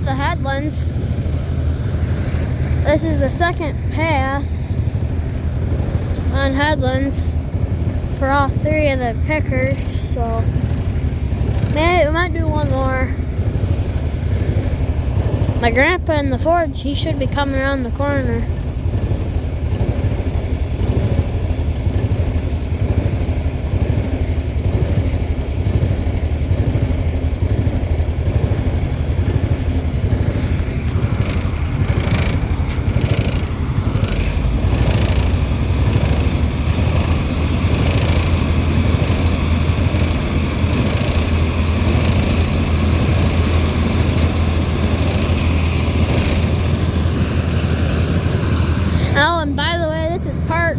the headlands. This is the second pass on headlands for all three of the pickers, so maybe we might do one more. My grandpa in the Ford, he should be coming around the corner. Oh, and by the way, this is part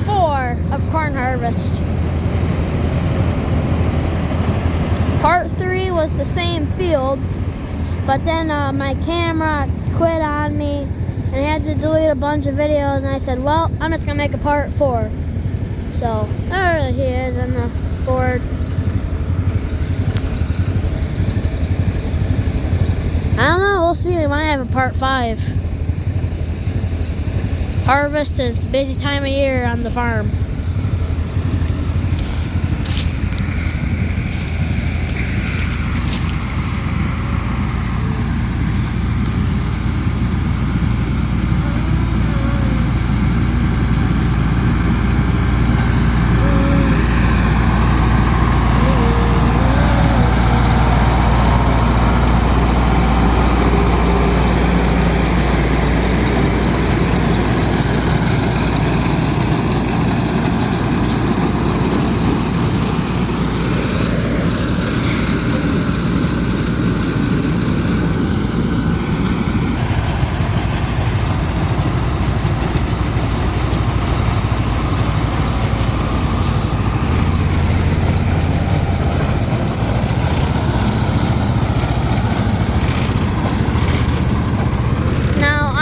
4 of corn harvest. Part 3 was the same field, but then my camera quit on me and I had to delete a bunch of videos, and I said, well, I'm just gonna make a part 4. So there he is in the Ford. I don't know, we'll see, we might have a part 5. Harvest is a busy time of year on the farm.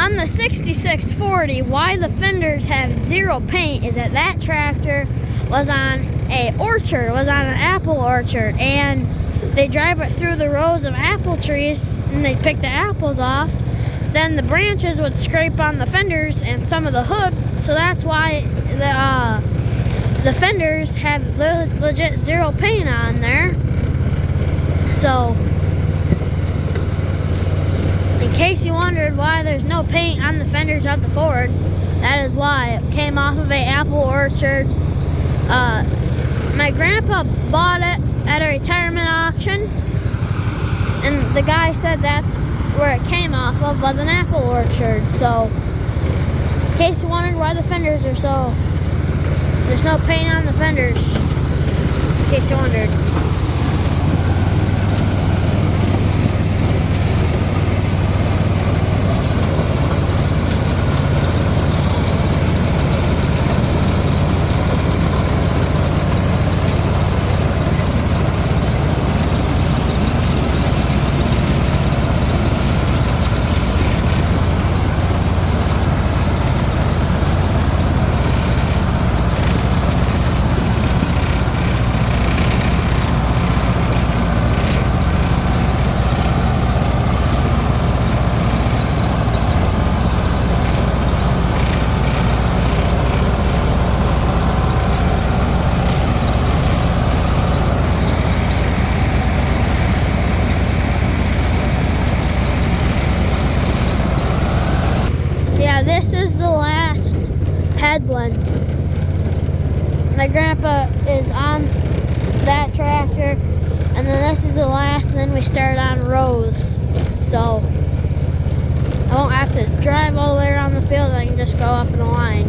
The 6640, why the fenders have 0 paint is that tractor was on an apple orchard, and they drive it through the rows of apple trees and they pick the apples off. Then the branches would scrape on the fenders and some of the hood, so that's why the fenders have legit 0 paint on there. So in case you wondered why there's no paint on the fenders of the Ford, that is why. It came off of an apple orchard. My grandpa bought it at a retirement auction, and the guy said that's where it came off of, was an apple orchard. So in case you wondered why the fenders are so, there's no paint on the fenders, in case you wondered. This is the last headland. My grandpa is on that tractor, and then this is the last, and then we start on rows. So I won't have to drive all the way around the field, I can just go up in a line.